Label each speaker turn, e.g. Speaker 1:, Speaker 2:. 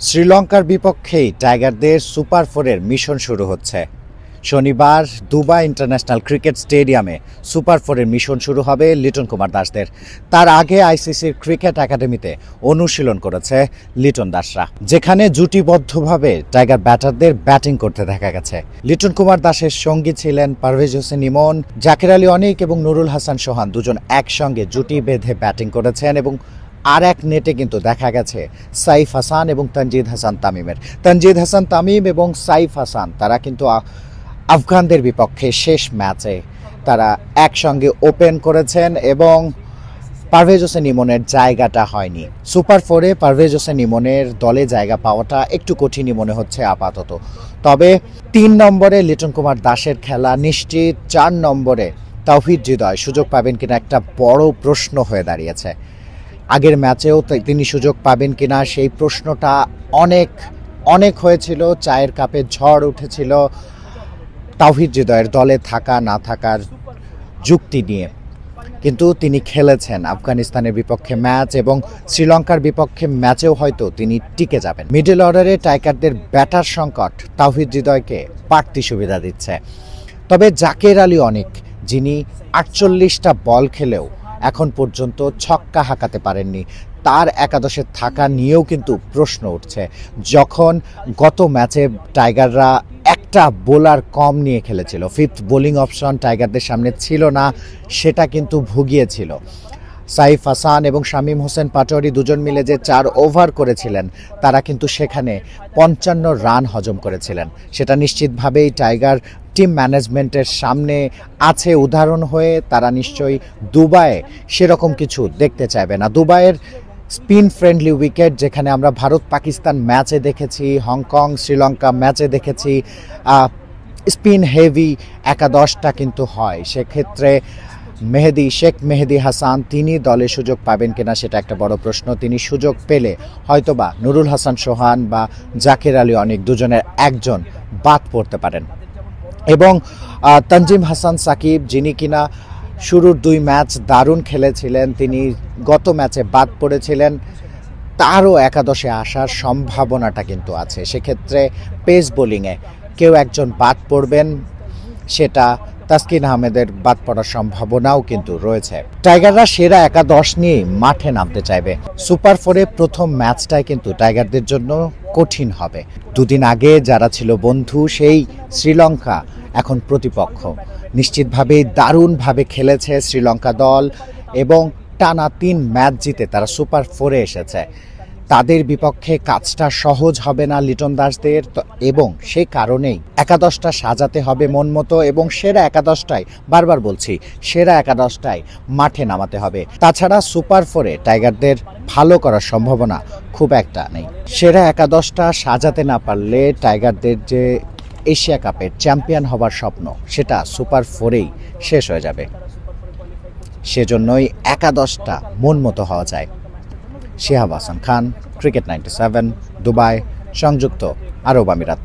Speaker 1: শ্রীলঙ্কার বিপক্ষেই টাইগারদের সুপার ফোরের মিশন শুরু হচ্ছে। শনিবার দুবাই ইন্টারন্যাশনাল ক্রিকেট স্টেডিয়ামে সুপার ফোরের মিশন শুরু হবে লিটন কুমার দাসদের। তার আগে আইসিসির ক্রিকেট একাডেমিতে অনুশীলন করেছে লিটন দাসরা, যেখানে জুটিবদ্ধভাবে টাইগার ব্যাটারদের ব্যাটিং করতে দেখা গেছে। লিটন কুমার দাসের সঙ্গী ছিলেন পারভেজ হোসেন ইমন, জাকির আলী অনিক এবং নুরুল হাসান সোহান। দুজন একসঙ্গে জুটি বেঁধে ব্যাটিং করেছেন এবং আর এক নেটে কিন্তু দেখা গেছে সাইফ হাসান এবং তানজিদ হাসান তামিমের। তানজিদ হাসান তামিম এবং সাইফ হাসান তারা কিন্তু আফগানদের বিপক্ষে শেষ ম্যাচে তারা একসঙ্গে ওপেন করেছেন এবং পারভেজ হোসেন ইমনের জায়গাটা হয়নি। সুপার ফোরে পারভেজ হোসেন ইমনের দলে জায়গা পাওয়াটা একটু কঠিনই মনে হচ্ছে আপাতত। তবে ৩ নম্বরে লিটন কুমার দাসের খেলা নিশ্চিত। ৪ নম্বরে তাওহিদ হৃদয় সুযোগ পাবেন কিনা একটা বড় প্রশ্ন হয়ে দাঁড়িয়েছে। আগের ম্যাচেও তিনি সুযোগ পাবেন কিনা সেই প্রশ্নটা অনেক হয়েছিল। চায়ের কাপে ঝড় উঠেছিল তাওহিদ হৃদয়ের দলে থাকা না থাকার যুক্তি নিয়ে, কিন্তু তিনি খেলেছেন আফগানিস্তানের বিপক্ষে ম্যাচ এবং শ্রীলঙ্কার বিপক্ষে ম্যাচেও হয়তো তিনি টিকে যাবেন। মিডল অর্ডারে টাইগারদের ব্যাটার সংকট তাওহিদ হৃদয়কে বাড়তি সুবিধা দিচ্ছে। তবে জাকির আলী অনিক, যিনি ৪৮টা বল খেলেও এখন পর্যন্ত ছক্কা হাঁকাতে পারেননি, তার একাদশে থাকা নিয়েও কিন্তু প্রশ্ন উঠছে। যখন গত ম্যাচে টাইগাররা একটা বোলার কম নিয়ে খেলেছিল, ফিফথ বোলিং অপশন টাইগারদের সামনে ছিল না, সেটা কিন্তু ভুগিয়েছিল। সাইফ হাসান এবং শামীম হোসেন পাটোয়ারি দুজন মিলে যে ৪ ওভার করেছিলেন, তারা কিন্তু সেখানে ৫৫ রান হজম করেছিলেন। সেটা নিশ্চিতভাবেই টাইগার টিম ম্যানেজমেন্টের সামনে আছে উদাহরণ হয়ে। তারা নিশ্চয়ই দুবাইয়ে সেরকম কিছু দেখতে চাইবে না। দুবাইয়ের স্পিন ফ্রেন্ডলি উইকেট, যেখানে আমরা ভারত পাকিস্তান ম্যাচে দেখেছি, হংকং শ্রীলঙ্কা ম্যাচে দেখেছি, স্পিন হেভি একাদশটা কিন্তু হয়। সেক্ষেত্রে শেখ মেহেদি হাসান তিনি দলে সুযোগ পাবেন কিনা সেটা একটা বড় প্রশ্ন। তিনি সুযোগ পেলে হয়তোবা নুরুল হাসান সোহান বা জাকির আলী অনিক দুজনের একজন বাদ পড়তে পারেন। এবং তানজিম হাসান সাকিব, যিনি কিনা শুরুর 2 ম্যাচ দারুণ খেলেছিলেন, তিনি গত ম্যাচে বাদ পড়েছিলেন, তারও একাদশে আসার সম্ভাবনাটা কিন্তু আছে। সেক্ষেত্রে পেস বোলিংয়ে কেউ একজন বাদ পড়বেন, সেটা তাসকিন আহমেদের বাদ পড়ার সম্ভাবনাও কিন্তু রয়েছে। টাইগাররা সেরা একাদশ নিয়ে মাঠে নামতে চাইবে। সুপার ফোরে প্রথম ম্যাচটাই কিন্তু টাইগারদের জন্য কঠিন হবে। 2 দিন আগে যারা ছিল বন্ধু, সেই শ্রীলঙ্কা এখন প্রতিপক্ষ। নিশ্চিতভাবেই দারুণভাবে খেলেছে শ্রীলঙ্কা দল এবং টানা 3 ম্যাচ জিতে তারা সুপার ফোরে এসেছে। তাদের বিপক্ষে কাজটা সহজ হবে না লিটন দাসদের, এবং সেই কারণেই একাদশটা সাজাতে হবে মন মতো এবং সেরা একাদশটাই, বারবার বলছি, সেরা একাদশটাই মাঠে নামাতে হবে। তাছাড়া সুপার ফোরে টাইগারদের ভালো করার সম্ভাবনা খুব একটা নেই। সেরা একাদশটা সাজাতে না পারলে টাইগারদের যে এশিয়া কাপের চ্যাম্পিয়ন হবার স্বপ্ন, সেটা সুপার ফোরেই শেষ হয়ে যাবে। সেজন্যই একাদশটা মন মতো হওয়া যায়। শিহাব হাসান খান, ক্রিকেট 97, দুবাই, সংযুক্ত আরব আমিরাত।